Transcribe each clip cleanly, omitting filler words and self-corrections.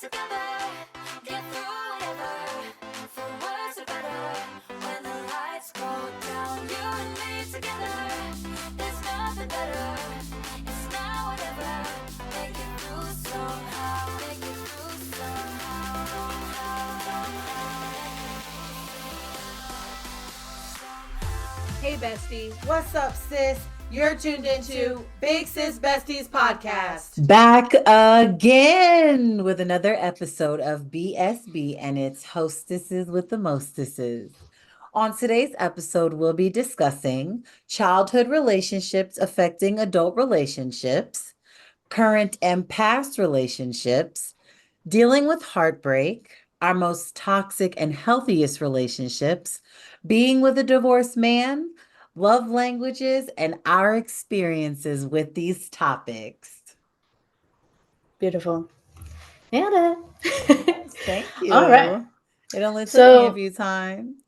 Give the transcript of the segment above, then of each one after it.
together, get through whatever. For words are better when the lights go down. You and me together, there's nothing better. It's now whatever. Make it through somehow. Make it through somehow. Hey, bestie. What's up, sis? You're tuned into Big Sis Besties podcast. Back again with another episode of BSB and its hostesses with the mostesses. On today's episode, we'll be discussing childhood relationships affecting adult relationships, current and past relationships, dealing with heartbreak, our most toxic and healthiest relationships, being with a divorced man, love languages, and our experiences with these topics. Beautiful. Nailed it. Thank you. All right. It only took So- me a few times.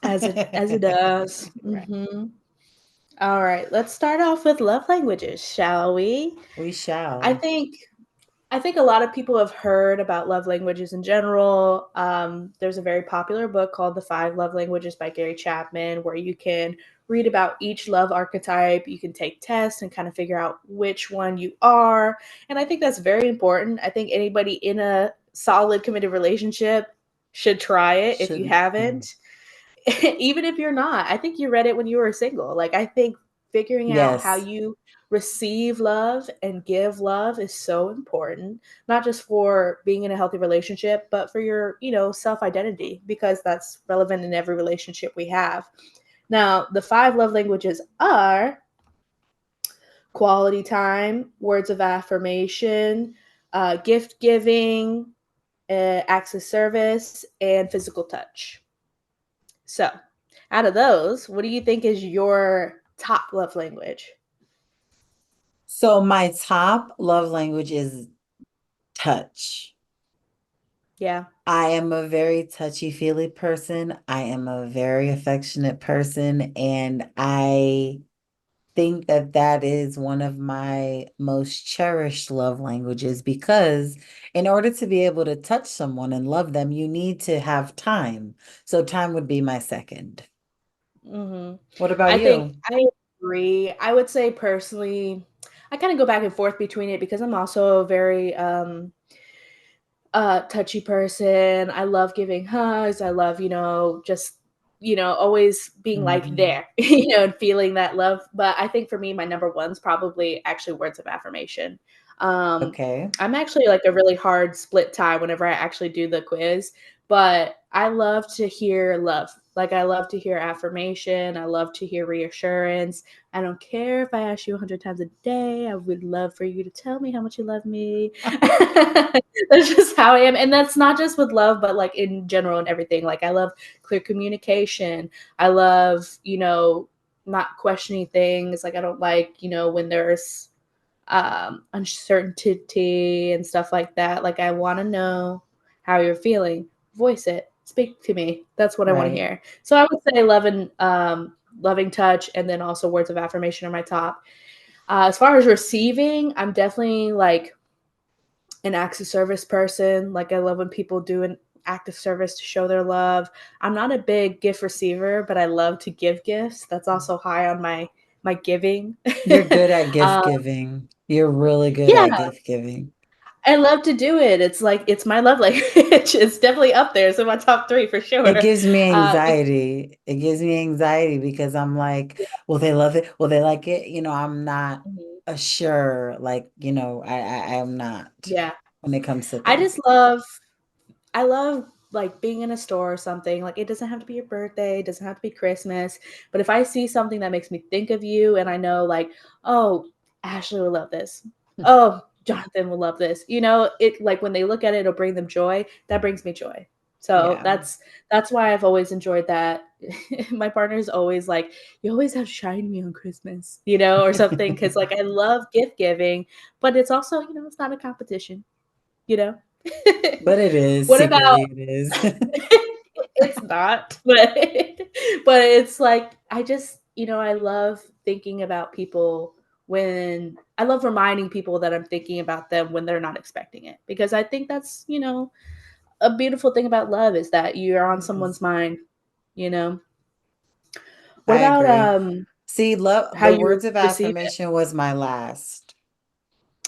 As it does. Right. Mhm. All right. Let's start off with love languages, shall we? We shall. I think a lot of people have heard about love languages in general. There's a very popular book called The 5 Love Languages by Gary Chapman, where you can read about each love archetype. You can take tests and kind of figure out which one you are. And I think that's very important. I think anybody in a solid committed relationship should try it if you Shouldn't. haven't. Even if you're not. I think you read it when you were single. Like, I think figuring out Yes. how you receive love and give love is so important, not just for being in a healthy relationship, but for your, self-identity, because that's relevant in every relationship we have. Now, the 5 love languages are quality time, words of affirmation, gift giving, acts of service, and physical touch. So, out of those, what do you think is your top love language? So my top love language is touch. Yeah. I am a very touchy-feely person. I am a very affectionate person, and I think that that is one of my most cherished love languages, because in order to be able to touch someone and love them, you need to have time. So time would be my second. Mm-hmm. What about I you? think I agree. I would say personally, I kind of go back and forth between it because I'm also a very touchy person. I love giving hugs. I love, just always being like there, and feeling that love. But I think for me, my number one's probably actually words of affirmation. Okay. I'm actually like a really hard split tie whenever I actually do the quiz, but I love to hear love. Like, I love to hear affirmation. I love to hear reassurance. I don't care if I ask you 100 times a day. I would love for you to tell me how much you love me. That's just how I am. And that's not just with love, but like in general and everything. Like, I love clear communication. I love, not questioning things. Like, I don't like, when there's uncertainty and stuff like that. Like, I want to know how you're feeling. Voice it. Speak to me. That's what I want to Right. hear. So I would say loving touch, and then also words of affirmation are my top. As far as receiving, I'm definitely like an acts of service person. Like, I love when people do an act of service to show their love. I'm not a big gift receiver, but I love to give gifts. That's also high on my giving. You're good at gift giving. You're really good yeah. at gift giving. I love to do it. It's like, it's my love language. It's definitely up there. It's in my top 3 for sure. It gives me anxiety. It gives me anxiety because I'm like, will they love it? Will they like it? I'm not sure. Like, I'm not. Yeah. When it comes to I things. just love, like being in a store or something. Like, it doesn't have to be your birthday. It doesn't have to be Christmas. But if I see something that makes me think of you, and I know like, oh, Ashley will love this. Oh, Jonathan will love this. It, like, when they look at it, it'll bring them joy. That brings me joy. So Yeah. that's why I've always enjoyed that. My partner's always like, you always have shine me on Christmas, or something. Because like, I love gift giving, but it's also, it's not a competition, But it is. What Secretly about? it is. It's not, but it's like, I just, I love thinking about people when I love reminding people that I'm thinking about them when they're not expecting it, because I think that's, a beautiful thing about love is that you're on It is. someone's mind, you know. What I about agree. See, love, how the you words of receive it? affirmation was my last.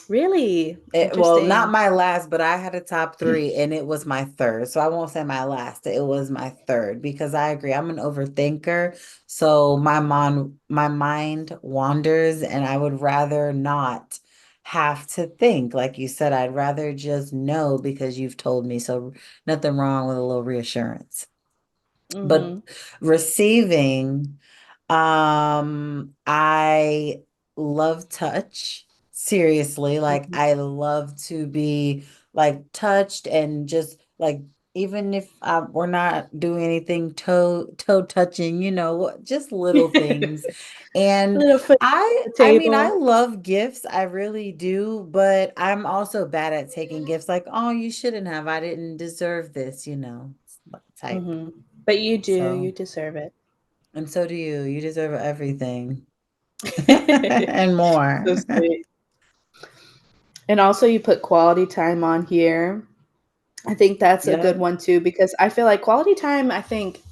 Really Well, not interesting. my last, but I had a top three and it was my third. So I won't say my last. It was my third because I agree. I'm an overthinker. So my mind wanders and I would rather not have to think. Like you said, I'd rather just know because you've told me. So nothing wrong with a little reassurance. But Mm-hmm. receiving, I love touch. Seriously, like Mm-hmm. I love to be like touched and just like even if we're not doing anything toe touching, just little things. And Little foot I on the I mean I table. love gifts, I really do, but I'm also bad at taking gifts like, oh, you shouldn't have. I didn't deserve this, type. Mm-hmm. But you do. You So, deserve it. and so do you. You deserve everything and more. So sweet. And also, you put quality time on here. I think that's a good Yep. one too, because I feel like quality time, I think,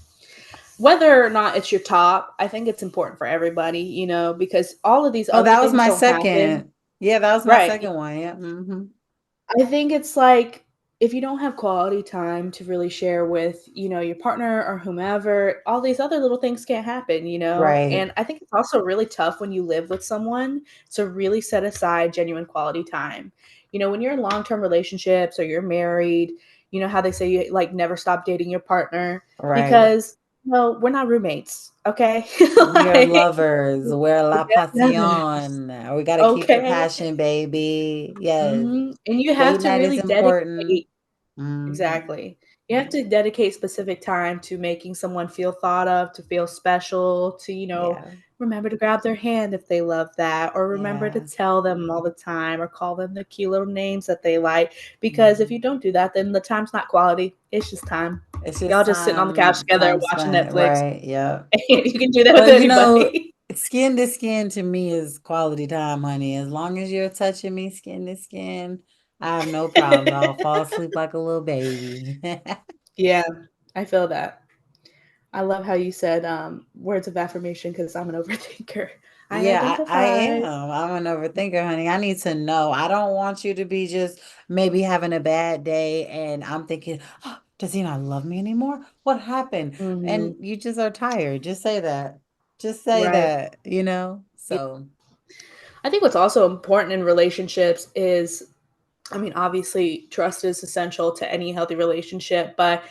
whether or not it's your top, I think it's important for everybody, because all of these Oh, other that was things my don't happen. second. Yeah, that was my Right. second one. Yeah. I think it's like if you don't have quality time to really share with, your partner or whomever, all these other little things can't happen. Right. And I think it's also really tough when you live with someone to really set aside genuine quality time. When you're in long-term relationships or you're married, you know how they say you like never stop dating your partner Right. because no, we're not roommates, okay? We are Like, lovers. We're la yes, passion. We got to keep the okay. passion, baby. Yes. And you have Date to night is really important. dedicate. Hmm. Exactly. You have to dedicate specific time to making someone feel thought of, to feel special, to, Yeah. remember to grab their hand if they love that, or remember to Yeah. tell them all the time, or call them the cute little names that they like. Because if you Mhm. don't do that, then the time's not quality. It's just time. It's just Y'all just sitting on the couch together time watching spent. Netflix. Right. Yeah. You can do that with But anybody. skin to skin to me is quality time, honey. As long as you're touching me skin to skin, I have no problems. I'll fall asleep like a little baby. Yeah, I feel that. I love how you said words of affirmation because I'm an overthinker. I Yeah, I identify. am. I'm an overthinker, honey. I need to know. I don't want you to be just maybe having a bad day and I'm thinking, oh, does he not love me anymore? What happened? Hmm. And you just are tired. Just say that. Just say Right. that. Yeah. So, I think what's also important in relationships is, I mean, obviously, trust is essential to any healthy relationship, but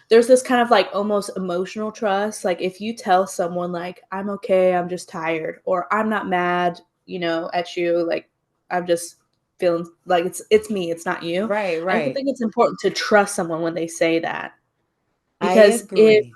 there's this kind of like almost emotional trust. Like if you tell someone like, I'm okay, I'm just tired, or I'm not mad, at you, like I'm just feeling like it's me, it's not you. right, I right. think it's important to trust someone when they say that. I Because if agree.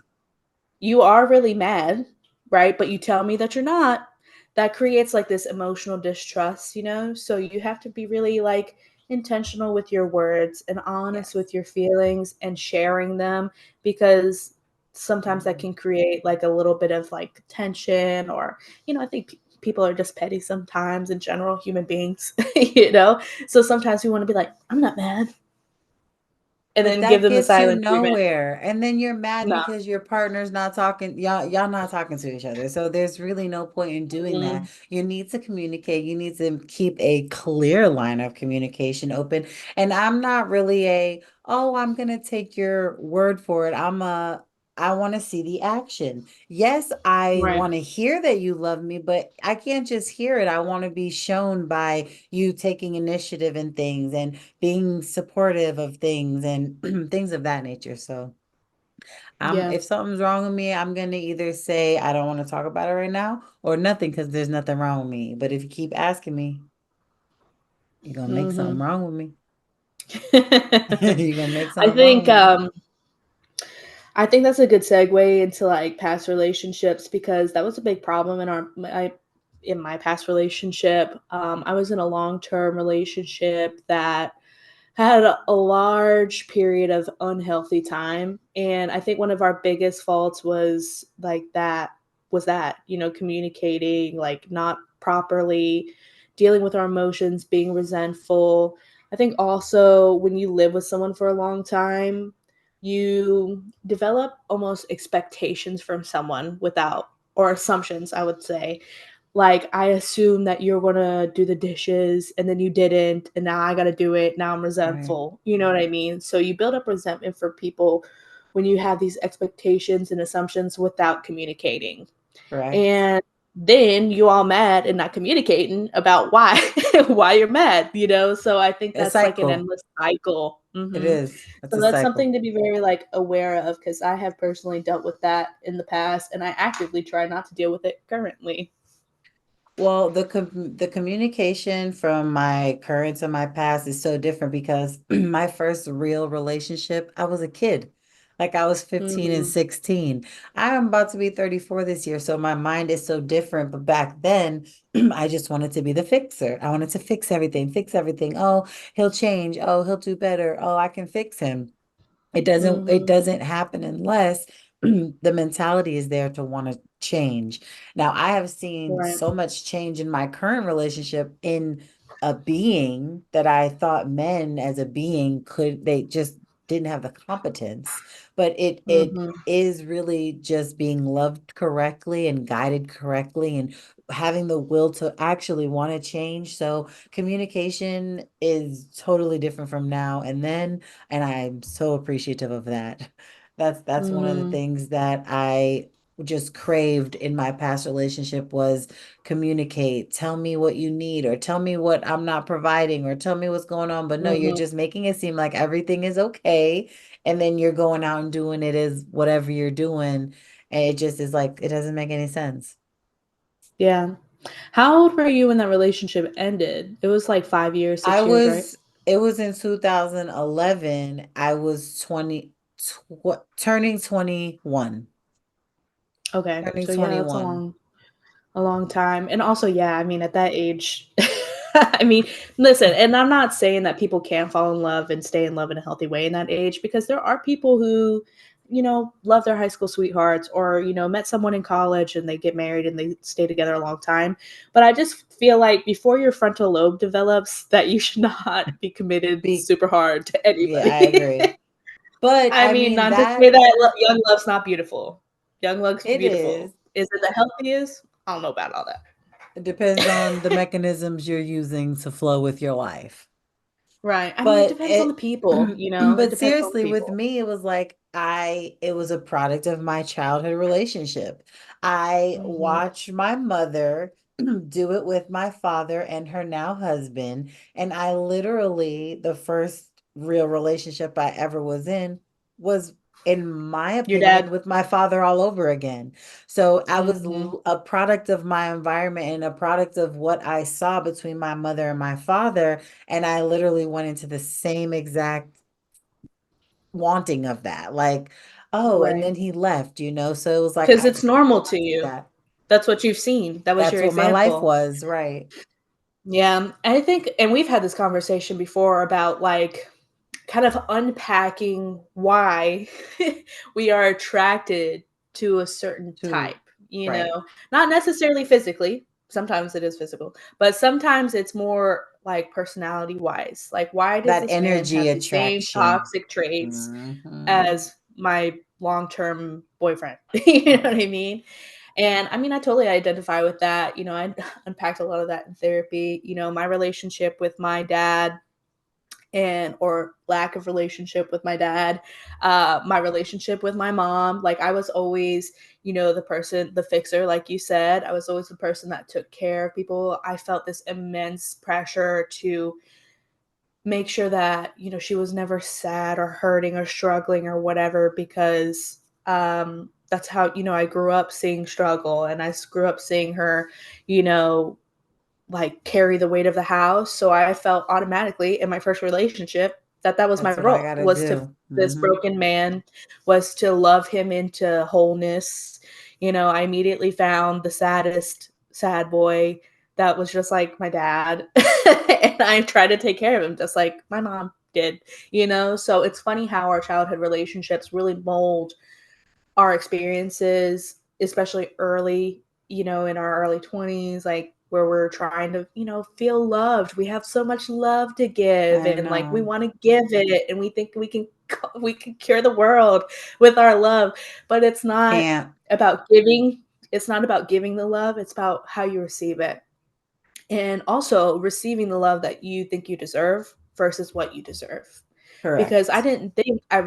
you are really mad, right? But you tell me that you're not, that creates like this emotional distrust. So you have to be really like intentional with your words and honest Yes. with your feelings and sharing them, because sometimes that Mhm. can create like a little bit of like tension, or, I think people are just petty sometimes in general, human beings, So sometimes we want to be like, I'm not mad, and But then give that them the gets you silent treatment. nowhere. And then you're mad No. because your partner's not talking, y'all not talking to each other. So there's really no point in doing that. Mhm. You need to communicate. You need to keep a clear line of communication open. And I'm not really oh, I'm gonna take your word for it. I want to see the action. Yes, I Right. want to hear that you love me, but I can't just hear it. I want to be shown by you taking initiative in things and being supportive of things and things of that nature. So, Yeah. if something's wrong with me, I'm gonna either say I don't want to talk about it right now or nothing because there's nothing wrong with me. But if you keep asking me, you're gonna make something Mhm. wrong with me. You're gonna make I something wrong think with me. I think that's a good segue into like past relationships, because that was a big problem in my past relationship. I was in a long-term relationship that had a large period of unhealthy time, and I think one of our biggest faults was that communicating like not properly, dealing with our emotions, being resentful. I think also when you live with someone for a long time, you develop almost expectations from someone without, or assumptions, I would say. Like, I assume that you're gonna do the dishes and then you didn't, and now I gotta do it. Now I'm Right. resentful. You know what I mean? So you build up resentment for people when you have these expectations and assumptions without communicating. Correct. And then you all mad and not communicating about why why you're mad, you know? So I think A that's like an cycle. endless cycle. It Mhm. is. It's So a that's cycle. something to be very, like, aware of, because I have personally dealt with that in the past, and I actively try not to deal with it currently. Well, the communication from my current to my past is so different because my first real relationship, I was a kid. Like I was 15 and Mhm. 16. I'm about to be 34 this year, so my mind is so different. But back then, I just wanted to be the fixer. I wanted to fix everything, fix everything. Oh, he'll change. Oh, he'll do better. Oh, I can fix him. It Mhm. doesn't happen unless the mentality is there to want to change. Now, I have seen Right. so much change in my current relationship in a being that I thought men as a being could, they just didn't have the competence. But it Mhm. is really just being loved correctly and guided correctly and having the will to actually want to change. So communication is totally different from now and then, and I'm so appreciative of that. That's one of the Mhm. things that I just craved in my past relationship was communicate, tell me what you need, or tell me what I'm not providing, or tell me what's going on. But no, you're Mhm. just making it seem like everything is okay, and then you're going out and doing it as whatever you're doing, and it just is like it doesn't make any sense. Yeah. How old were you when that relationship ended? It was like 5 years, I 6 years, right? was, it was in 2011. I was turning 21. Okay. Turning So yeah, that's 21. a long time. And also, yeah, I mean, at that age, I mean, listen, and I'm not saying that people can't fall in love and stay in love in a healthy way in that age, because there are people who, love their high school sweethearts, or, met someone in college and they get married and they stay together a long time. But I just feel like before your frontal lobe develops, that you should not be committed Be super hard to Yeah, I anybody. agree. But I I mean, mean not to say that that young love's not beautiful. Young love's it is. beautiful. Is it the healthiest? I don't know about all that. It depends on the mechanisms you're using to flow with your life. Right. I mean, it But depends on the it people, it but depends on the seriously, with people. me, it was like it was a product of my childhood relationship. I Mhm. watched my mother do it with my father and her now husband, and I literally, the first real relationship I ever was in was, in my Your opinion, dad. with my father all over again. So I was Mhm. a product of my environment and a product of what I saw between my mother and my father, and I literally went into the same exact wanting of that. Like, oh, and Right. then he left. So it was like, 'Cause I it's just normal want to to see you. that. That's what you've seen. That was That's your what my life example. was, right? Yeah, I think, and we've had this conversation before about, like, kind of unpacking why we are attracted to a certain To type, Right. not necessarily physically. Sometimes it is physical, but sometimes it's more like personality wise. Like, why does That this man energy have the same attraction. toxic traits Hmm. as my long term boyfriend? You know what I Right. mean? And I mean, I totally identify with that. I unpacked a lot of that in therapy. My relationship with my dad, and or lack of relationship with my dad, my relationship with my mom, like, I was always, the person, the fixer, like you said. I was always the person that took care of people. I felt this immense pressure to make sure that, she was never sad or hurting or struggling or whatever, because that's how, I grew up seeing struggle, and grew up seeing her, you know like, carry the weight of the house. So I felt automatically in my first relationship that that was my That's what I role, gotta was to do. this Hmm. broken man, was to love him into wholeness. I immediately found the saddest sad boy that was just like my dad. And I tried to take care of him just like my mom did. So it's funny how our childhood relationships really mold our experiences, especially early, in our early 20s, like where we're trying to, feel loved. We have so much love to give, I and like we know. want to give it, and we think we can cure the world with our love, but it's not Can't. about giving. It's not about giving the love. It's about how you receive it, and also receiving the love that you think you deserve versus what you deserve. Because I Correct. didn't think I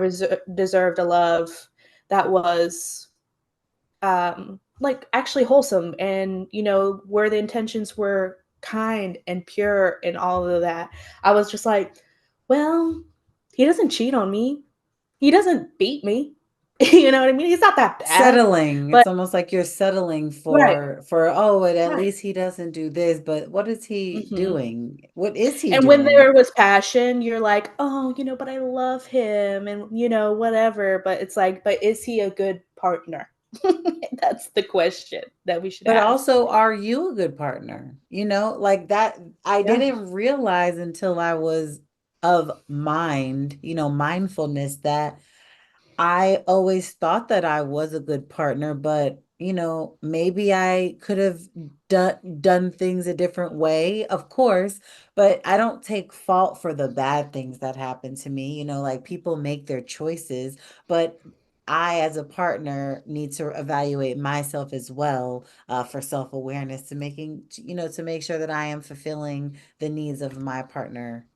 deserved a love that was like actually wholesome, and where the intentions were kind and pure and all of that. I was just like, well, he doesn't cheat on me, he doesn't beat me. You know what I mean? He's not that bad. Settling. But It's almost like you're settling right, for oh, but at right. least he doesn't do this. But what is he Hmm. doing? What is he And when doing? there was passion, you're like, oh, but I love him, and whatever. But it's like, but is he a good partner? That's the question that we should But ask. also, are you a good partner? Like that, I Yeah. didn't realize until I was of mind, mindfulness, that I always thought that I was a good partner, but maybe I could have done things a different way, of course, but I don't take fault for the bad things that happen to me. Like people make their choices, but I, as a partner, need to evaluate myself as well, for self-awareness, to make sure that I am fulfilling the needs of my partner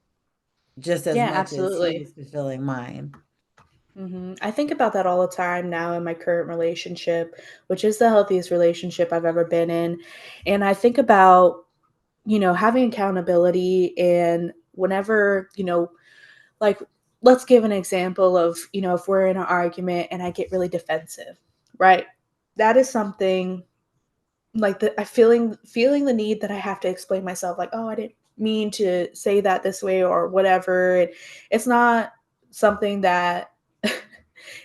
just as Yeah, much as he absolutely. is fulfilling mine. I think about that all the time now in my current relationship, which is the healthiest relationship I've ever been in. And I think about, having accountability, and whenever, like, let's give an example of, if we're in an argument and I get really defensive, right? That is something like I feeling the need that I have to explain myself, like, oh, I didn't mean to say that this way or whatever. And it's not something that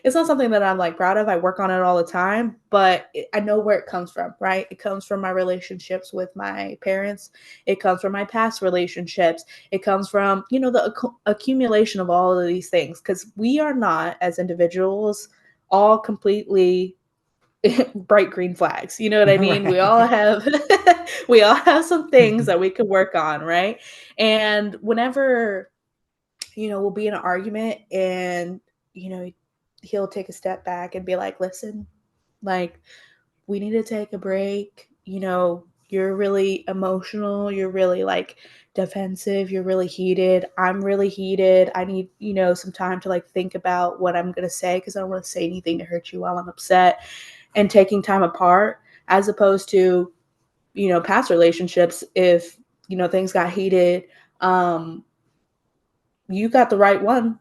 it's not something that I'm like proud of. I work on it all the time, but I know where it comes from, right? It comes from my relationships with my parents. It comes from my past relationships. It comes from, the accumulation of all of these things, because we are not, as individuals, all completely bright green flags. You know what I mean? We all Right. have we all have some things that we could work on, right? And whenever, we'll be in an argument, and he'll take a step back and be like, "Listen, like, we need to take a break. You're really emotional, you're really like defensive, you're really heated. I'm really heated. I need, some time to like think about what I'm going to say, because I don't want to say anything to hurt you while I'm upset." And taking time apart, as opposed to, past relationships, if, things got heated, um, you got the right one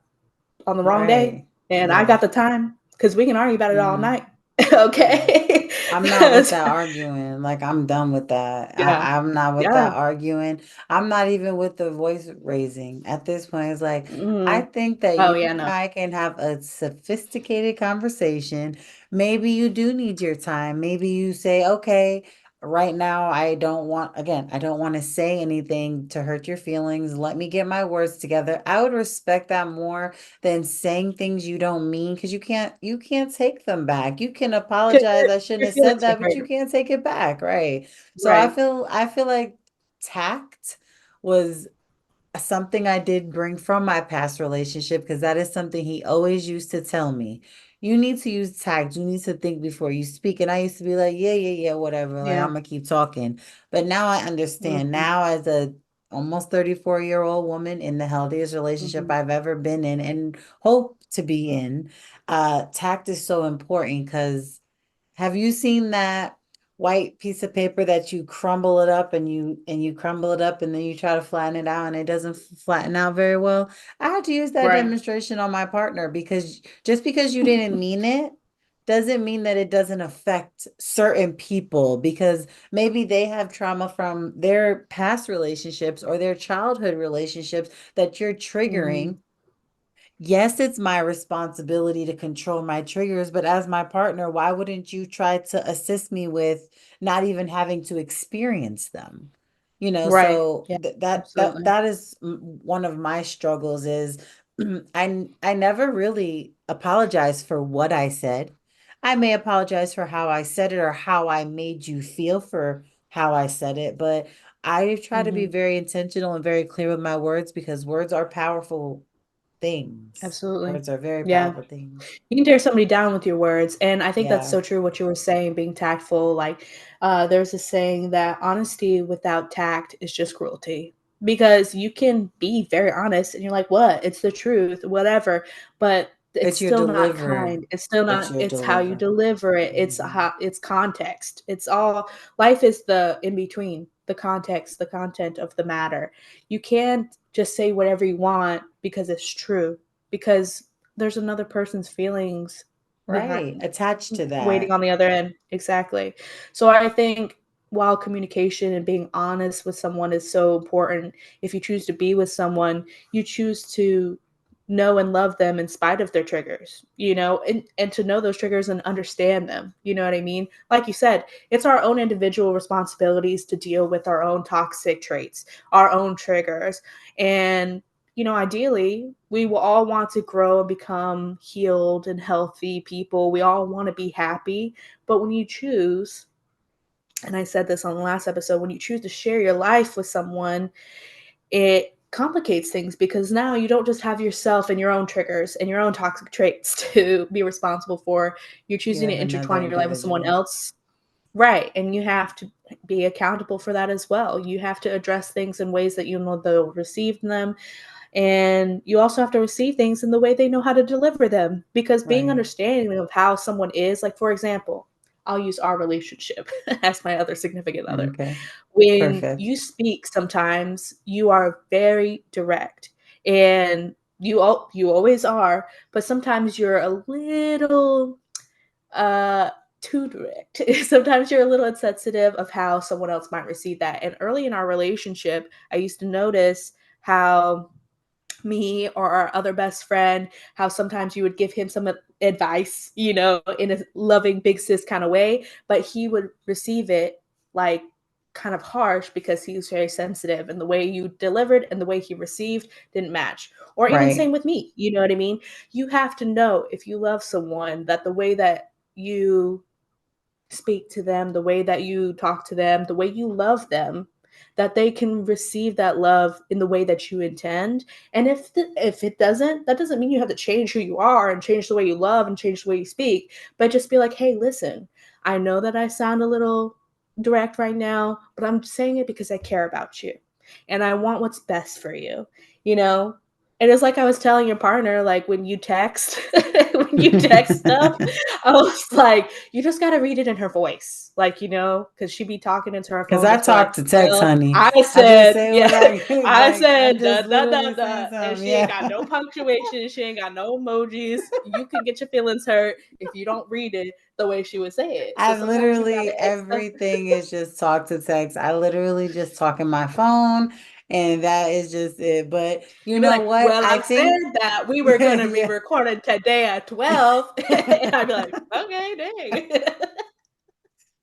on the wrong day, Right. and I Yeah. got the time, because we can argue about it all Yeah. night. Yeah. Okay. I'm not with that arguing. Like I'm done with that. Yeah. I'm not with Yeah. that arguing. I'm not even with the voice raising. At this point, it's like I Mhm. think that Oh, you yeah, and no. I can have a sophisticated conversation. Maybe you do need your time. Maybe you say, okay, right now I don't want to say anything to hurt your feelings. Let me get my words together. I would respect that more than saying things you don't mean, because you can't take them back. You can 'Cause apologize. I shouldn't your have said feelings get that, but hurt. you can't take it back, right? So I Right. feel I feel like tact was something I did bring from my past relationship, because that is something he always used to tell me. You need to use tact. You need to think before you speak. And I used to be like, yeah, yeah, yeah, whatever. Like Yeah. I'm gonna keep talking. But now I understand. Mhm. Now as a almost 34-year-old woman in the healthiest relationship Mhm. I've ever been in and hope to be in, tact is so important, because have you seen that white piece of paper that you crumble it up and you crumble it up and then you try to flatten it out and it doesn't flatten out very well? I had to use that Right. demonstration on my partner, because just because you didn't mean it doesn't mean that it doesn't affect certain people, because maybe they have trauma from their past relationships or their childhood relationships that you're Mhm. triggering. Yes, it's my responsibility to control my triggers, but as my partner, why wouldn't you try to assist me with not even having to experience them? Right. So Yeah, that absolutely. that is one of my struggles is I never really apologize for what I said. I may apologize for how I said it or how I made you feel for how I said it, but I try to be Hmm. very intentional and very clear with my words because words are powerful things. Absolutely. Words are very Yeah. powerful things. You can tear somebody down with your words. And I think that's Yeah, so true what you were saying, being tactful. Like, there's a saying that honesty without tact is just cruelty. Because you can be very honest and you're like, what? It's the truth, whatever. But it's but you're still not delivered. kind. It's still But not, you're it's how you delivered. deliver it. It's Mhm. how it's context. It's all life is the in between, the context, the content of the matter. You can't just say whatever you want because it's true. Because there's another person's feelings Right. behind Attached to waiting that. on the other end. Exactly. So I think while communication and being honest with someone is so important, if you choose to be with someone, you choose to know and love them in spite of their triggers, and to know those triggers and understand them. You know what I mean? Like you said, it's our own individual responsibilities to deal with our own toxic traits, our own triggers. And ideally, we will all want to grow and become healed and healthy people. We all want to be happy. But when you choose, and I said this on the last episode, when you choose to share your life with someone, it complicates things because now you don't just have yourself and your own triggers and your own toxic traits to be responsible for. You're You choosing to have another intertwine your life with someone individual. else. Right. And you have to be accountable for that as well. You have to address things in ways that you know they'll receive them, and you also have to receive things in the way they know how to deliver them, because being Right. understanding of how someone is, like, for example, I'll use our relationship as my other significant other. Okay. When Perfect. you speak, sometimes you are very direct, and you always are, but sometimes you're a little uh too direct. Sometimes you're a little insensitive of how someone else might receive that. And early in our relationship, I used to notice how me or our other best friend, how sometimes you would give him some advice, in a loving big sis kind of way, but he would receive it like kind of harsh because he was very sensitive, and the way you delivered and the way he received didn't match. Or even Right. same with me, you know what I mean? You have to know, if you love someone, that the way that you speak to them, the way that you talk to them, the way you love them, that they can receive that love in the way that you intend. And if it doesn't, that doesn't mean you have to change who you are and change the way you love and change the way you speak, but just be like, hey, listen, I know that I sound a little direct right now, but I'm saying it because I care about you and I want what's best for you, you know? And it's like I was telling your partner, like when you text, when you text stuff, I was like, you just gotta read it in her voice, like, because she'd be talking into her Because phone, I just be like, talk to text, well, honey. I I just said, say yeah, what I I like. I'm said, da, just da, da, literally da, saying and something. she ain't Yeah. got no punctuation, she ain't got no emojis. You can get your feelings hurt if you don't read it the way she would say it. So I sometimes you literally, gotta everything is just talk to text. I literally just talk in my phone, and that is just it. But you you'd be know like, what? well, I I think, said that we were yeah, gonna be yeah. recording today at 12. And I'd be like, okay, dang.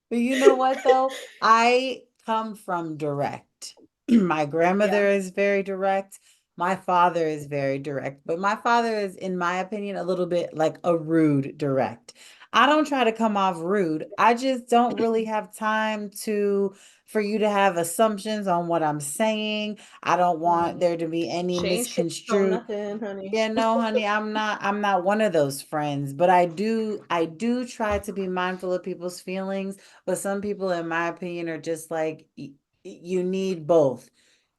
But you know what though? I come from direct. My Yeah. grandmother is very direct. My father is very direct, but my father is, in my opinion, a little bit like a rude direct. I don't try to come off rude. I just don't really have time to for you to have assumptions on what I'm saying. I don't want Mm. there to be any She ain't shit on misconstrued. nothing, honey. Yeah, no, honey, I'm not one of those friends, but I do try to be mindful of people's feelings, but some people in my opinion are just like you need both.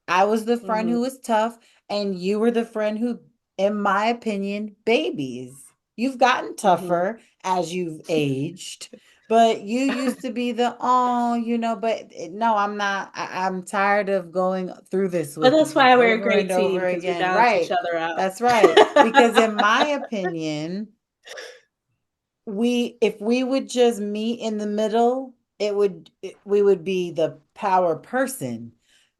I was the friend Hmm. who was tough, and you were the friend who, in my opinion, babies. You've gotten Hmm. tougher as you've aged, but you used to be the, oh, but no, I'm not. I'm tired of going through this But with that's you why we're a over great and team, over because we again. balance each Right. other out. That's right. Because in my opinion, if we would just meet in the middle, we would be the power person,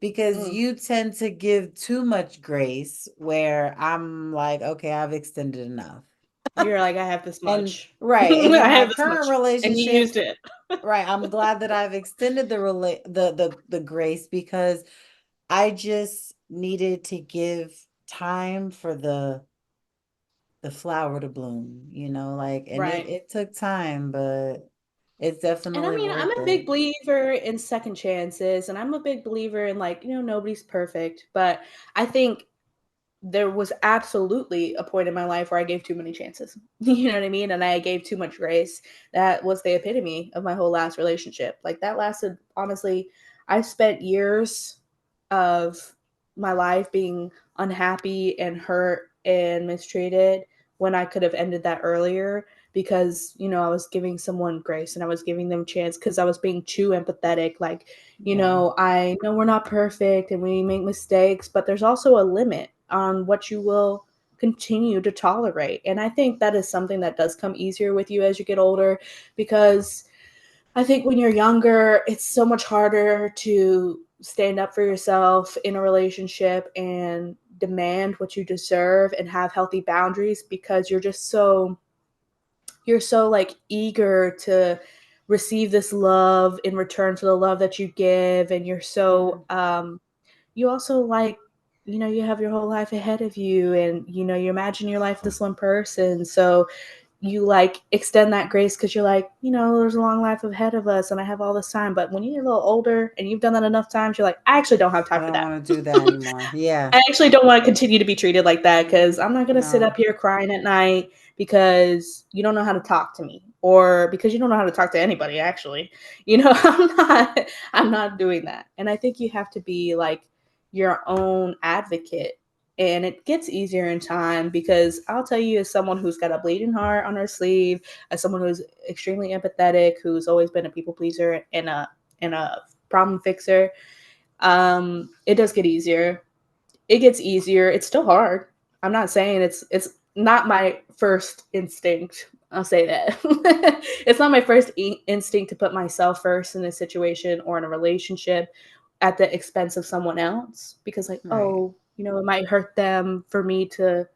because Mm. you tend to give too much grace where I'm like, okay, I've extended enough. You're like, I have this And much. right, and in I my have this current much. And you used relationship, it. right, I'm glad that I've extended the grace, because I just needed to give time for the flower to bloom, like, and it Right. it took time, but It's And I definitely mean, I'm worth a big it. believer in second chances, and I'm a big believer in, like, nobody's perfect, but I think there was absolutely a point in my life where I gave too many chances. You know what I mean? And I gave too much grace. That was the epitome of my whole last relationship. Like, that lasted, honestly, I spent years of my life being unhappy and hurt and mistreated when I could have ended that earlier because, I was giving someone grace and I was giving them a chance because I was being too empathetic. Like, Yeah. I know we're not perfect and we make mistakes, but there's also a limit on what you will continue to tolerate. And I think that is something that does come easier with you as you get older because I think when you're younger, it's so much harder to stand up for yourself in a relationship and demand what you deserve and have healthy boundaries because you're so like eager to receive this love in return for the love that you give, and you're Yeah. so you also like, you have your whole life ahead of you, and you imagine your life with this one person, so you like extend that grace because you're like, there's a long life ahead of us and I have all this time. But when you get a little older and you've done that enough times, you're like, I actually don't have I time for don't that. want to do that anymore. Yeah. I actually don't want to continue to be treated like that because I'm not going to sit up No. here crying at night because you don't know how to talk to me or because you don't know how to talk to anybody, actually. I'm not doing that. And I think you have to be like your own advocate. And it gets easier in time because I'll tell you, as someone who's got a bleeding heart on her sleeve, as someone who's extremely empathetic, who's always been a people pleaser and a problem fixer, it does get easier. It gets easier. It's still hard. I'm not saying it's not my first instinct. I'll say that. It's not my first instinct to put myself first in a situation or in a relationship at the expense of someone else because, like, Right. oh, it might hurt them for me to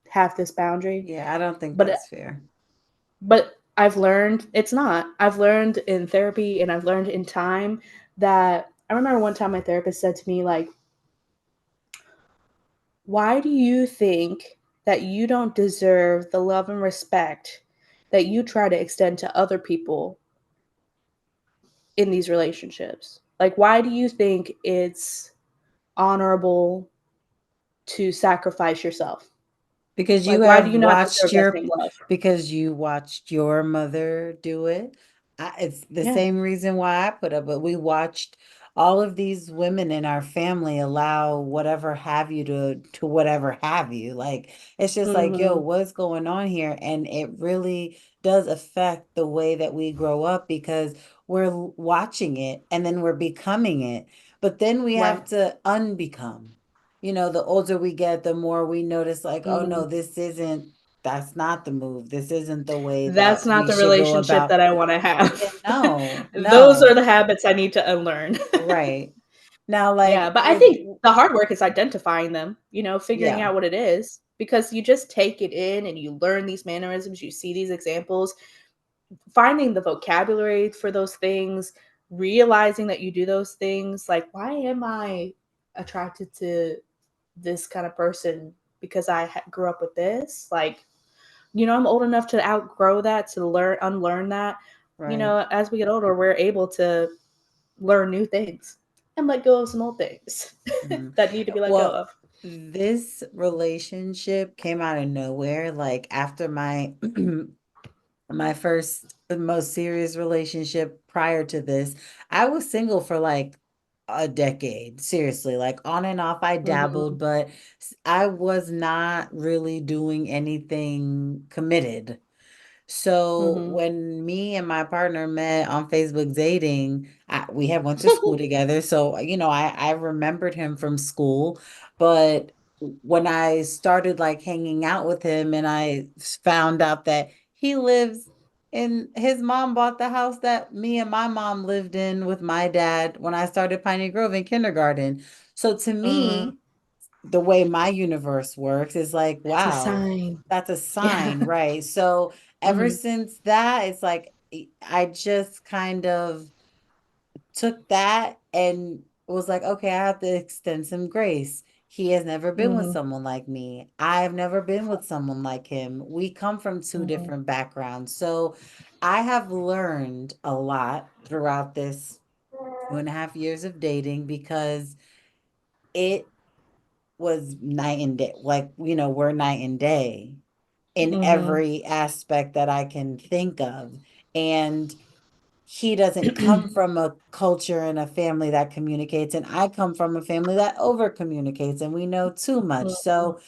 have this boundary. Yeah, I don't think But that's fair. I've learned it's not. I've learned in therapy and I've learned in time that I remember one time my therapist said to me, like, why do you think that you don't deserve the love and respect that you try to extend to other people in these relationships? Like, why do you think it's honorable to sacrifice yourself? Because Like, why do you not deserve that same love? because you watched your mother do it. It's the Yeah. same reason why I put up, but we watched all of these women in our family allow whatever have you to whatever have you. Like it's just like, yo, Mm-hmm. what's going on here? And it really does affect the way that we grow up because we're watching it and then we're becoming it. But then we Right. have to unbecome. The older we get, the more we notice, like, oh Mm-hmm. no, that's not the move. This isn't the way That's that not we the should go relationship about. that I want to Yeah, have. no, Those are no, the habits I need to unlearn. right. Now, Yeah, like but I with, think the hard work is identifying them, figuring yeah, out what it is because you just take it in and you learn these mannerisms, you see these examples, finding the vocabulary for those things, realizing that you do those things. Like, why am I attracted to this kind of person? Because I grew up with this. Like, I'm old enough to outgrow that, to unlearn that. right. As we get older, we're able to learn new things and let go of some old things Mhm. that need to be let go Well, of. this relationship came out of nowhere. Like after my first the most serious relationship prior to this, I was single for like a decade. Seriously, like on and off I Mhm. dabbled, but I was not really doing anything committed. So Mhm. when me and my partner met on Facebook dating, we had went to school together. So, I remembered him from school, but when I started like hanging out with him and I found out that he lives in his mom bought the house that me and my mom lived in with my dad when I started Piney Grove in kindergarten. So to Mhm. me, the way my universe works is like, That's a wow, sign. that's a Yeah. sign, right? So ever Mhm. since that, it's like I just kind of took that and was like, okay, I have to extend some grace. He has never been with Mhm. someone like me. I've never been with someone like him. We come from two Mhm. different backgrounds. So I have learned a lot throughout this 2.5 years of dating because it was night and day. Like, we're night and day in Mm-hmm. every aspect that I can think of. And he doesn't come from a culture and a family that communicates, and I come from a family that over communicates, and we know too much. So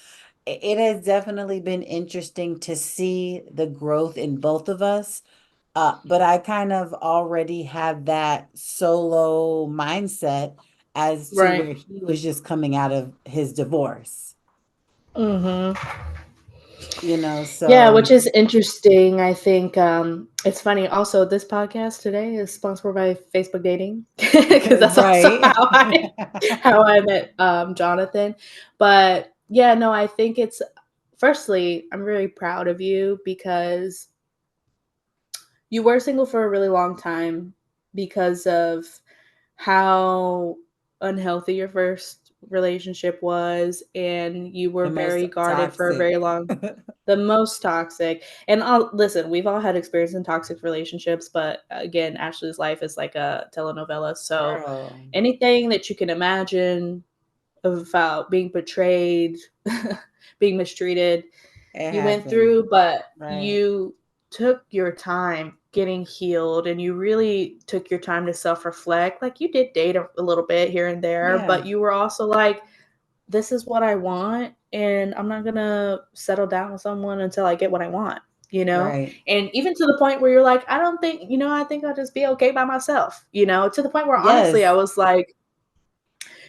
it has definitely been interesting to see the growth in both of us. But I kind of already had that solo mindset as to Right. where he was just coming out of his divorce, Mm-hmm. Yeah, which so is interesting. I think it's funny. Also, this podcast today is sponsored by Facebook Dating because that's also right. how I met Jonathan. But yeah, no, I think it's firstly, I'm really proud of you because you were single for a really long time because of how unhealthy your first relationship was, and you were The most very guarded for a toxic. very long, the most toxic. And I'll listen, we've all had experience in toxic relationships, but again, Ashley's life is like a telenovela. So Girl, anything that you can imagine about being betrayed, being mistreated, it you went happened. through, but Right. you took your time getting healed, and you really took your time to self reflect. Like you did date a little bit here and there, Yeah. but you were also like, this is what I want, and I'm not gonna settle down with someone until I get what I want, you know? Right. And even to the point where you're like, I don't think, I think I'll just be okay by myself, to the point where honestly I Yes. was like,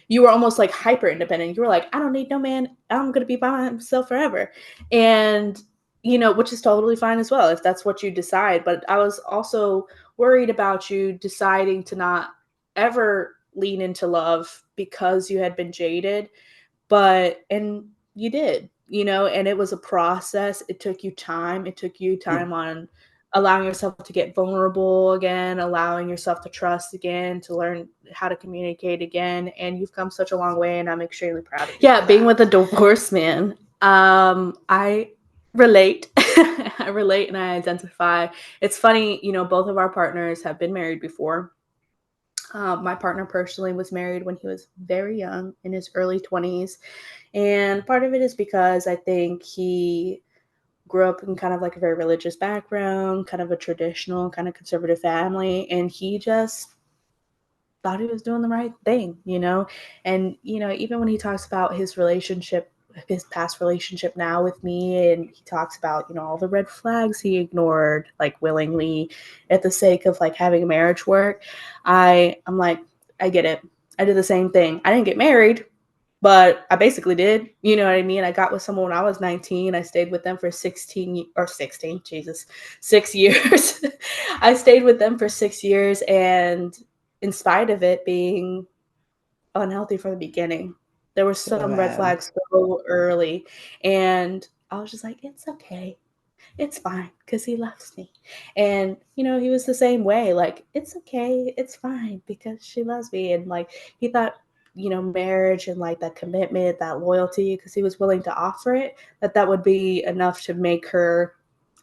you were almost like hyper independent. You were like, I don't need no man. I'm going to be by myself forever. And, which is totally fine as well if that's what you decide. But I was also worried about you deciding to not ever lean into love because you had been jaded, and you did, and it was a process. It took you time. It took you Yeah. time on allowing yourself to get vulnerable again, allowing yourself to trust again, to learn how to communicate again. And you've come such a long way, and I'm extremely proud of you. Yeah, being with a divorced man, I relate. I relate and I identify. It's funny, both of our partners have been married before. My partner personally was married when he was very young, in his early 20s. And part of it is because I think he grew up in kind of like a very religious background, kind of a traditional, kind of conservative family. And he just thought he was doing the right thing, And, even when he talks about his past relationship now with me, and he talks about, all the red flags he ignored, like willingly at the sake of like having a marriage work, I'm like, I get it. I did the same thing. I didn't get married, but I basically did. You know what I mean? I got with someone when I was 19. I stayed with them for 16, Jesus, 6 years. I stayed with them for 6 years. And in spite of it being unhealthy from the beginning, there were So some red bad. flags so early. And I was just like, it's okay, it's fine because he loves me. And, he was the same way. Like, it's okay, it's fine because she loves me. And like, he thought, marriage and like that commitment, that loyalty, because he was willing to offer it, that would be enough to make her,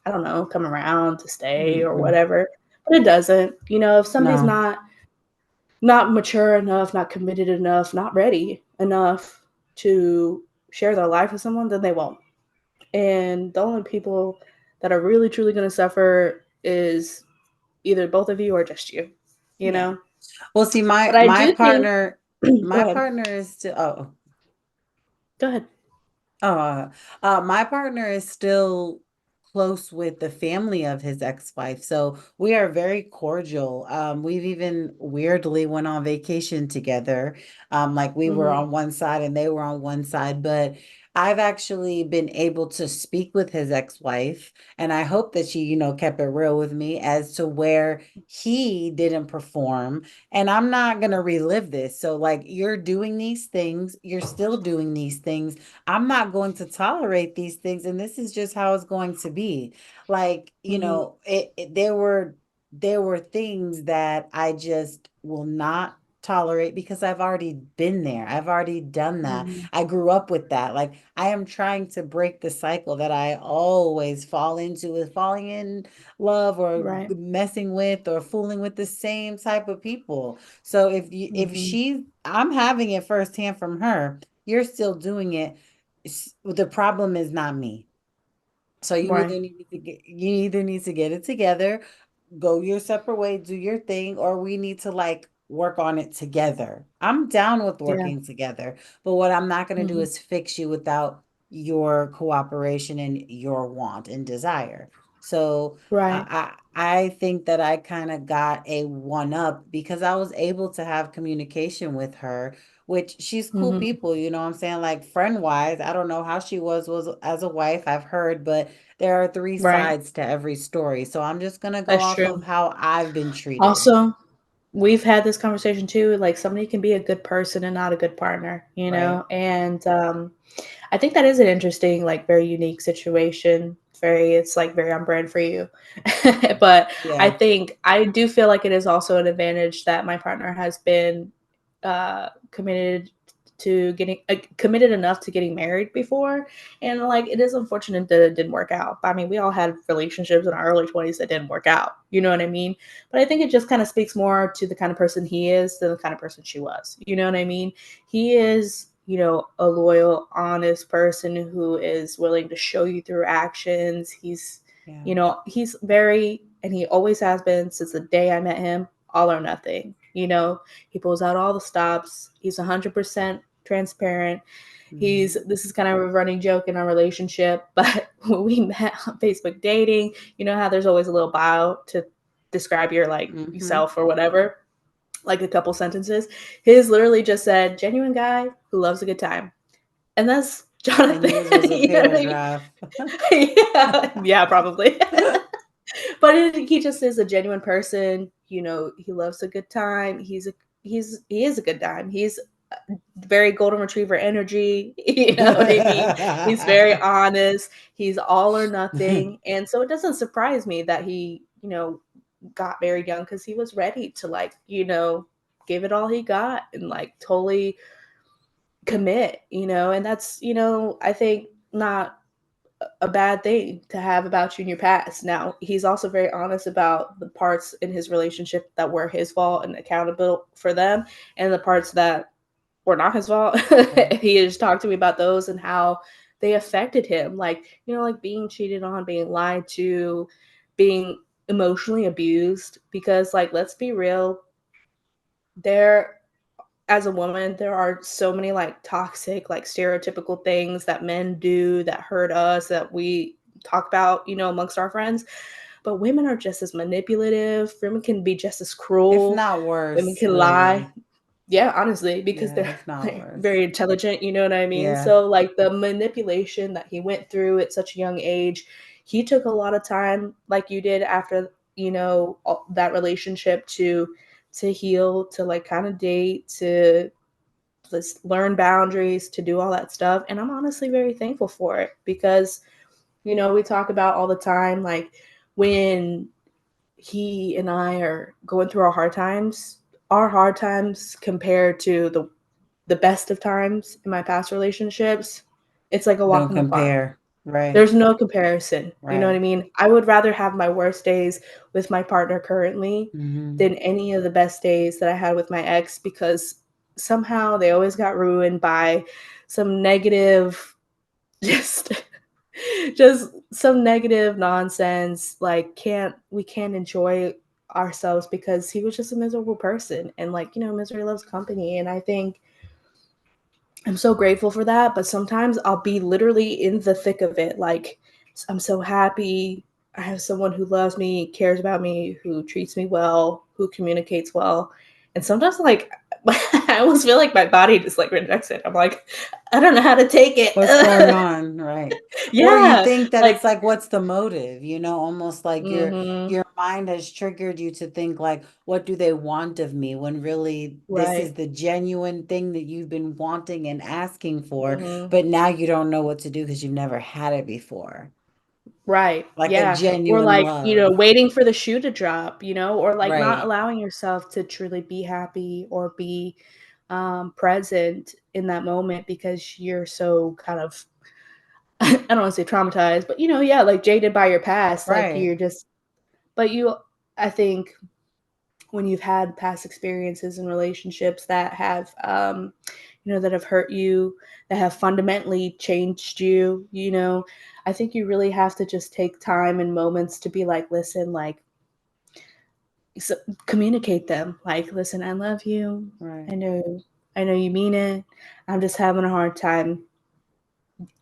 I don't know, come around to stay or Mm-mm. whatever. But it doesn't. If somebody's No. not mature enough, not committed enough, not ready enough to share their life with someone, then they won't. And the only people that are really truly going to suffer is either both of you or just you, you Yeah. know? Well, see, But my I my do think, partner, go my ahead. partner is still. Go ahead. My partner is still close with the family of his ex-wife, so we are very cordial. We've even weirdly went on vacation together. Like we were Mm-hmm. on one side and they were on one side, but I've actually been able to speak with his ex-wife, and I hope that she, kept it real with me as to where he didn't perform, and I'm not gonna relive this. So, like, you're doing these things, you're still doing these things. I'm not going to tolerate these things, and this is just how it's going to be. Like, Mm-hmm. there were things that I just will not tolerate because I've already been there. I've already done that. Mhm. I grew up with that. Like I am trying to break the cycle that I always fall into with falling in love or Right. messing with or fooling with the same type of people. So if Mhm. I'm having it firsthand from her, you're still doing it. The problem is not me. So Right. you either need to get it together, go your separate way, do your thing, or we need to like work on it together. I'm down with Yeah. working together, but what I'm not going to do Mhm. is fix you without your cooperation and your want and desire. So Right. I think that I kind of got a one up because I was able to have communication with her, which she's cool Mhm. people, you know what I'm saying? Like friend wise, I don't know how she was as a wife, I've heard, but there are three Right. sides to every story. So I'm just gonna go That's off of true. how I've been treated. Also, we've had this conversation too. Like somebody can be a good person and not a good partner, you Right. know? And I think that is an interesting, like very unique situation. It's like very on brand for you. But I Yeah. think I do feel like it is also an advantage that my partner has been committed to getting committed enough to getting married before, and like it is unfortunate that it didn't work out. I mean, we all had relationships in our early 20s that didn't work out, you know what I mean? But I think it just kind of speaks more to the kind of person he is than the kind of person she was, you know what I mean? He is, you know, a loyal, honest person who is willing to show you through actions. He's, Yeah. you know, he's very, and he always has been since the day I met him, all or nothing. You know, he pulls out all the stops. He's 100% transparent. Hmm. This is kind of a running joke in our relationship, but when we met on Facebook dating, you know how there's always a little bio to describe your like Hmm. yourself or whatever, like a couple sentences. His literally just said, genuine guy who loves a good time. And that's And Jonathan. yours was a You know what I mean? paragraph. Yeah, yeah, probably. But he just is a genuine person. You know, he loves a good time. He is a good time. He's very golden retriever energy. You know what I mean? He's very honest. He's all or nothing. And so it doesn't surprise me that he, you know, got married young because he was ready to like, you know, give it all he got and like totally commit, you know, and that's, you know, I think not a bad thing to have about you in your past. Now, he's also very honest about the parts in his relationship that were his fault and accountable for them, and the parts that were not his fault. Right. He has talked to me about those and how they affected him. Like, you know, like being cheated on, being lied to, being emotionally abused. Because, like, let's be real, there as a woman, there are so many like toxic, like stereotypical things that men do that hurt us that we talk about, you know, amongst our friends. But women are just as manipulative. Women can be just as If cruel. not Women worse, can lie. really. Yeah, honestly, because Yeah, they're if not like, worse. very intelligent, you know what I mean? Yeah. So like the manipulation that he went through at such a young age, he took a lot of time, like you did after, you know, that relationship to heal, to like kind of date, to let's learn boundaries, to do all that stuff. And I'm honestly very thankful for it because, you know, we talk about all the time, like when he and I are going through our hard times compared to the best of times in my past relationships, it's like a walk Don't in the park. compare. Right. There's no comparison. You know what I Right. mean? I would rather have my worst days with my partner currently Hmm. than any of the best days that I had with my ex because somehow they always got ruined by some negative just just some negative nonsense like can't enjoy ourselves because he was just a miserable person and like, you know, misery loves company. And I think I'm so grateful for that, but sometimes I'll be literally in the thick of it. Like, I'm so happy. I have someone who loves me, cares about me, who treats me well, who communicates well. And sometimes, like, I almost feel like my body just like rejects it. I'm like, I don't know how to take What's going it. on? Right. Or you Yeah. think that it's Like, like, what's the motive? You know, almost like mm-hmm, your mind has triggered you to think like, what do they want of me? When really this is right. the genuine thing that you've been wanting and asking for, Mm-hmm. but now you don't know what to do because you've never had it before. Right. like a Yeah. Or genuine like, love. waiting for the shoe to drop, or like not Right. allowing yourself to truly be happy or be present in that moment because you're so kind of, I don't want to say traumatized, but yeah, like jaded by your past. Like Right. you're just, but I think when you've had past experiences and relationships that have, that have hurt you, that have fundamentally changed you, I think you really have to just take time and moments to be like, listen, like, communicate them. Like, listen, I love you. I Right. know, I know you mean it. I'm just having a hard time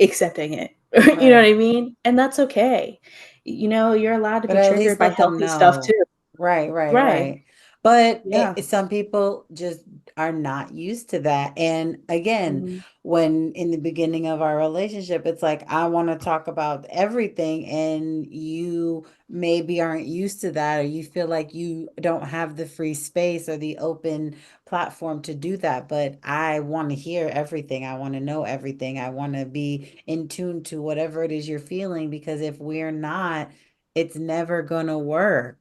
accepting it. You know what Right. I mean? And that's okay. You're allowed to But be at least triggered by let them healthy stuff know. too. Right, right, Right. right. But Yeah. some people just are not used to that. And again, Hmm. when in the beginning of our relationship, it's like, I want to talk about everything, and you maybe aren't used to that, or you feel like you don't have the free space or the open platform to do that. But I want to hear everything. I want to know everything. I want to be in tune to whatever it is you're feeling, because if we're not, it's never going to work.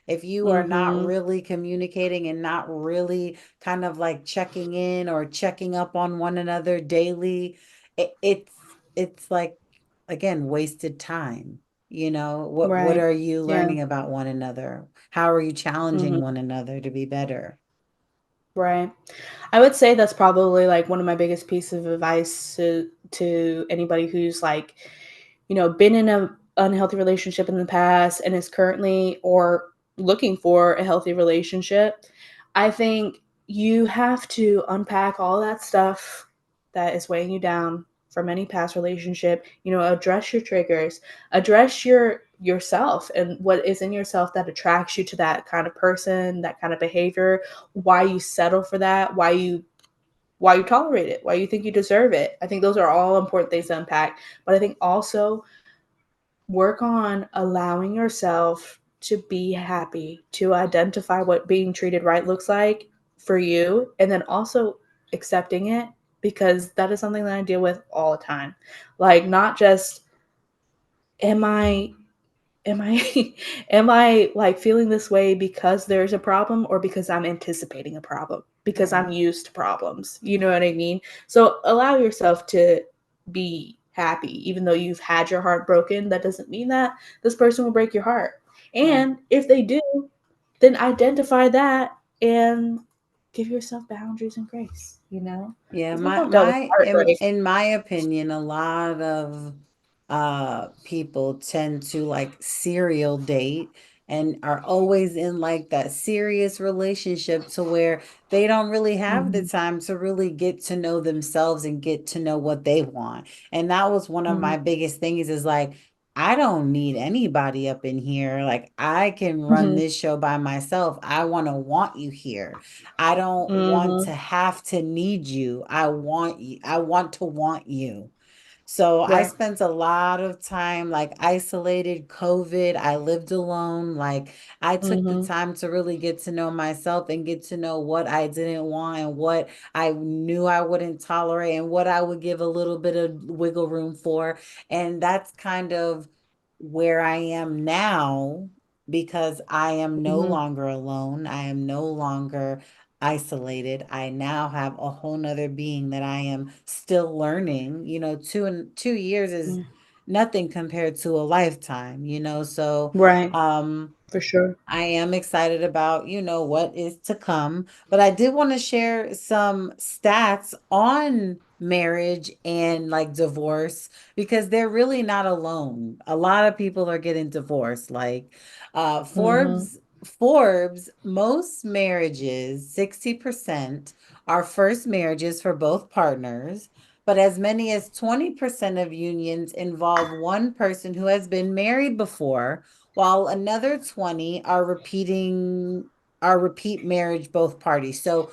If you are not Hmm. really communicating and not really kind of like checking in or checking up on one another daily, it's like, again, wasted time. What Right. are you Yeah. learning about one another? How are you challenging Hmm. one another to be better? Right. I would say that's probably like one of my biggest pieces of advice to anybody who's like, been in a unhealthy relationship in the past and is currently or looking for a healthy relationship. I think you have to unpack all that stuff that is weighing you down from any past relationship, address your triggers, address yourself and what is in yourself that attracts you to that kind of person, that kind of behavior, why you settle for that, why you tolerate it, why you think you deserve it. I think those are all important things to unpack. But I think also work on allowing yourself to be happy, to identify what being treated right looks like for you, and then also accepting it because that is something that I deal with all the time. Like, not just am I am I like feeling this way because there's a problem or because I'm anticipating a problem, because Right. I'm used to problems. You know what I mean? So allow yourself to be happy even though you've had your heart broken. That doesn't mean that this person will break your heart. Right. And if they do, then identify that and give yourself boundaries and grace, Yeah, because we've my all dealt with my heartbreak. in my opinion, a lot of people tend to like serial date and are always in like that serious relationship to where they don't really have the Hmm. time to really get to know themselves and get to know what they want. And that was one of Hmm. my biggest things, is like, I don't need anybody up in here. Like, I can run Hmm. this show by myself. I want you here. I don't want to Hmm. have to need you. I want you. I want you. So I Right. spent a lot of time like isolated, COVID. I lived alone. Like, I took the Hmm. time to really get to know myself and get to know what I didn't want and what I knew I wouldn't tolerate and what I would give a little bit of wiggle room for. And that's kind of where I am now, because I am no Hmm. longer alone. I am no longer isolated. I now have a whole nother being that I am still learning. 2 years is nothing compared to a lifetime, so Right. um For sure. I am excited about, what is to come. But I did want to share some stats on marriage and like divorce, because they're really not alone. A lot of people are getting divorced. Like, Mhm. Forbes, most marriages, 60% are first marriages for both partners, but as many as 20% of unions involve one person who has been married before, while another 20 are repeat marriage, both parties. So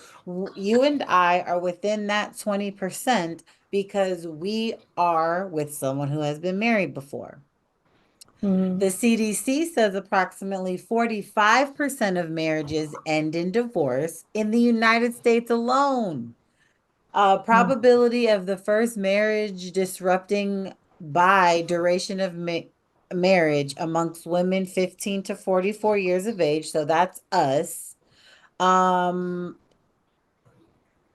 you and I are within that 20% because we are with someone who has been married before. Mhm. The CDC says approximately 45% of marriages end in divorce in the United States alone. Mm. Probability of the first marriage disrupting by duration of marriage amongst women 15 to 44 years of age. So that's us. Um,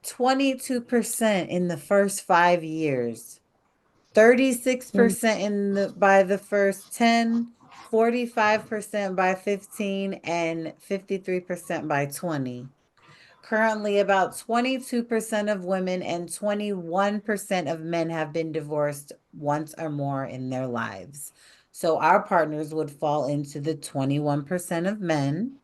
22% in the first 5 years, Mm. 36% by the first 10, 45% by 15, and 53% by 20. Currently, about 22% of women and 21% of men have been divorced once or more in their lives. So our partners would fall into the 21% of men.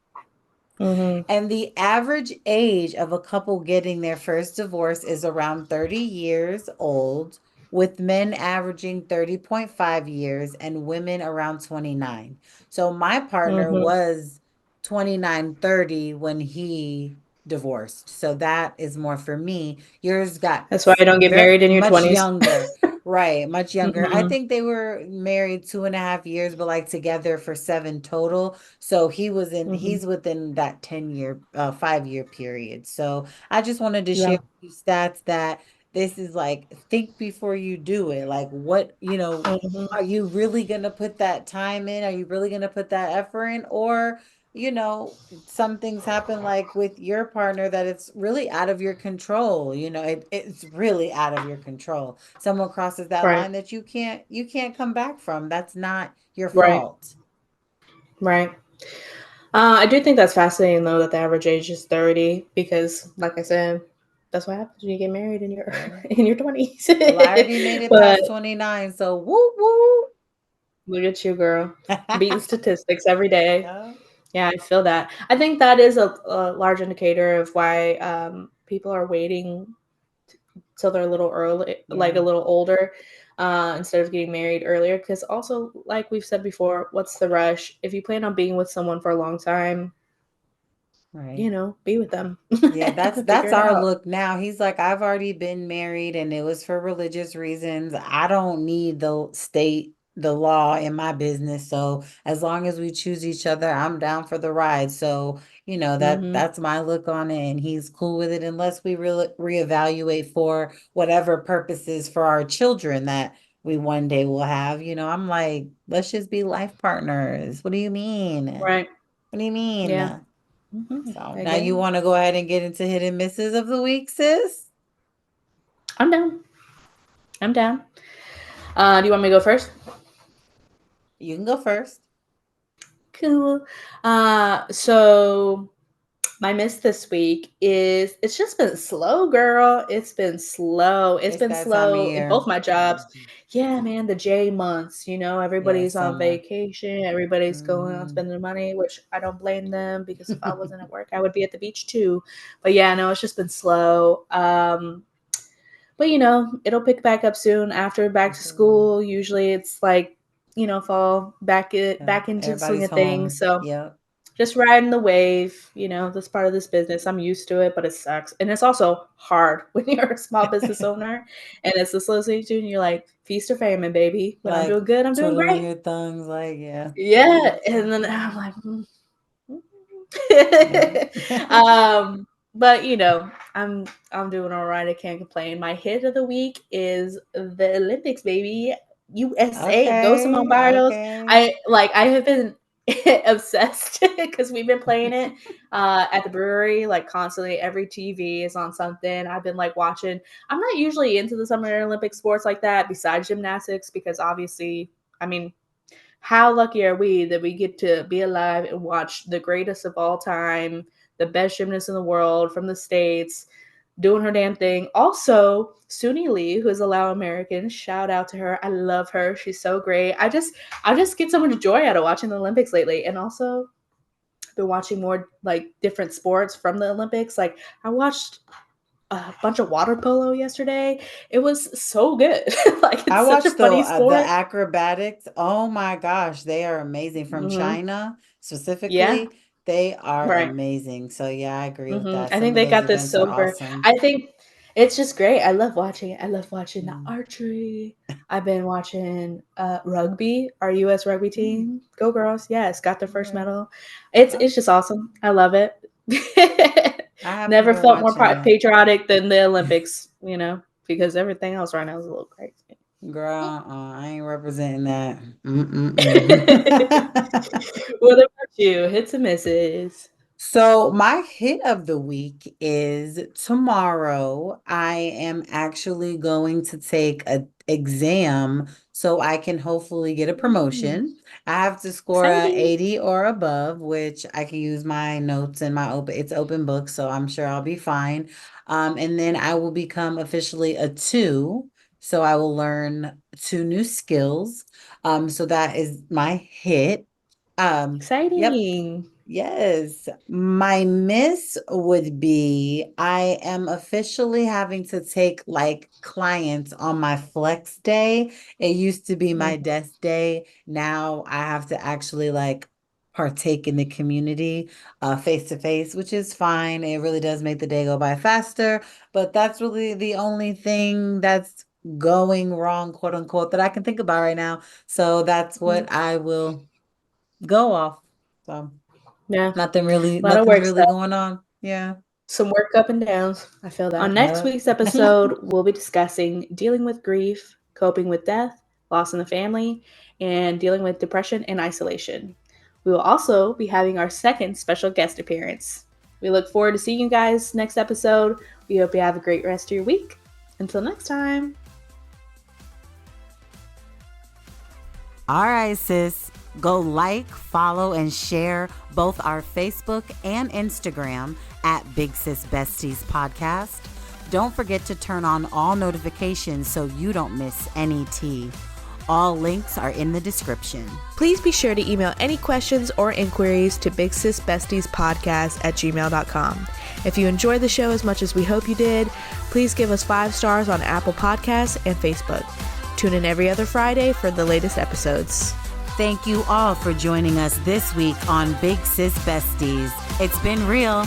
Mm-hmm. And the average age of a couple getting their first divorce is around 30 years old, with men averaging 30.5 years and women around 29. So my partner Mm-hmm. was 29, 30 when he divorced. So that is more for me. Yours got That's why I don't get very married in your much 20s. younger. Right, much younger. I Mm-hmm. think they were married 2.5 years, but like together for 7 total. So Mm-hmm. he's within that 10-year, 5-year period. So I just wanted to Yeah. share with you stats that this is like, think before you do it. Like, what, Mm-hmm. are you really going to put that time in? Are you really going to put that effort in? Or, some things happen like with your partner that it's really out of your control. It's really out of your control. Someone crosses that Right. line that you can't come back from. That's not your Right. fault. Right. I do think that's fascinating though that the average age is 30 because, like I said, that's what happens when you get married in your Yeah. in your 20s. Well, I already made it But past 29, so woo woo. look at you, girl, beating statistics every day. Yeah. Yeah, I feel that. I think that is a large indicator of why people are waiting till they're a little early, like Yeah. a little older, instead of getting married earlier. Because also, like we've said before, what's the rush? If you plan on being with someone for a long time, Right. be with them. Yeah, that's Figure it our out. look now. He's like, I've already been married and it was for religious reasons. I don't need the law in my business. So as long as we choose each other, I'm down for the ride. So, Hmm. that's my look on it, and he's cool with it unless we reevaluate for whatever purposes for our children that we one day will have. I'm like, let's just be life partners. What do you mean? Right. What do you mean? Yeah. Hmm. So now you Again, want to go ahead and get into hit and misses of the week, sis? I'm down. I'm down. Do you want me to go first? You can go first. Cool. So my miss this week is it's just been slow, girl. It's been slow. It's It's been that time of slow in both year. my jobs. Yeah, man, the J months, Yeah, everybody's on summer. vacation, everybody's going out Hmm. spending money, which I don't blame them because if I wasn't at work, I would be at the beach too. But yeah, no, it's just been slow. But it'll pick back up soon after back to school. Usually it's like, fall Yeah, back into the swing everybody's of things. home. So Yep. just riding the wave, that's part of this business. I'm used to it, but it sucks. And it's also hard when you're a small business owner and it's the slow season and you're like, feast or famine, baby. When I'm Like doing good, I'm doing twiddling great. your thumbs, like, yeah. Yeah. And then I'm like, Yeah. um, but I'm doing all right. I can't complain. My hit of the week is the Olympics, baby. USA, go Simone Okay. Biles. Okay. I have been obsessed because we've been playing it at the brewery like constantly. Every TV is on something. I've been like watching. I'm not usually into the Summer Olympic sports like that besides gymnastics because obviously, I mean, how lucky are we that we get to be alive and watch the greatest of all time, the best gymnast in the world from the States, doing her damn thing. Also, Suni Lee, who is a Lao American, shout out to her. I love her. She's so great. I just get so much joy out of watching the Olympics lately. And also been watching more like different sports from the Olympics. Like I watched a bunch of water polo yesterday. It was so good. Like I it's such a watched funny the sport. acrobatics. Oh my gosh, they are amazing from Hmm. China Yeah. specifically. They are Right. amazing. So yeah, I agree with that. I Some think of they those got this events are silver. awesome. I think it's just great. I love watching it. I love watching the Mm. archery. I've been watching rugby, our US rugby Mm. team. Go girls. Yes, got their first Okay. medal. It's Oh, it's just awesome. I love it. I haven't Never been felt more watching it. patriotic than the Olympics, because everything else right now is a little crazy. Girl, I ain't representing that. What about you? Hits and misses. So my hit of the week is tomorrow. I am actually going to take a exam so I can hopefully get a promotion. I have to score a Exciting. 80 or above, which I can use my notes and my it's open book, so I'm sure I'll be fine. And then I will become officially a 2, so I will learn 2 new skills. So that is my hit. Yep. Exciting. Yes, my miss would be I am officially having to take like clients on my flex day. It used to be my Mhm. desk day. Now I have to actually like partake in the community face to face, which is fine. It really does make the day go by faster, but that's really the only thing that's going wrong, quote unquote, that I can think about right now. So that's Mm. what I will go off. So. Yeah, a lot of Nothing's work really stuff. going on. Yeah. Some work up and downs. I feel that. On next Yep. week's episode, we'll be discussing dealing with grief, coping with death, loss in the family, and dealing with depression and isolation. We will also be having our second special guest appearance. We look forward to seeing you guys next episode. We hope you have a great rest of your week. Until next time. All right, sis. Go like, follow, and share both our Facebook and Instagram at Big Sis Besties Podcast. Don't forget to turn on all notifications so you don't miss any tea. All links are in the description. Please be sure to email any questions or inquiries to bigsisbestiespodcast@gmail.com. If you enjoyed the show as much as we hope you did, please give us 5 stars on Apple Podcasts and Facebook. Tune in every other Friday for the latest episodes. Thank you all for joining us this week on Big Sis Besties. It's been real.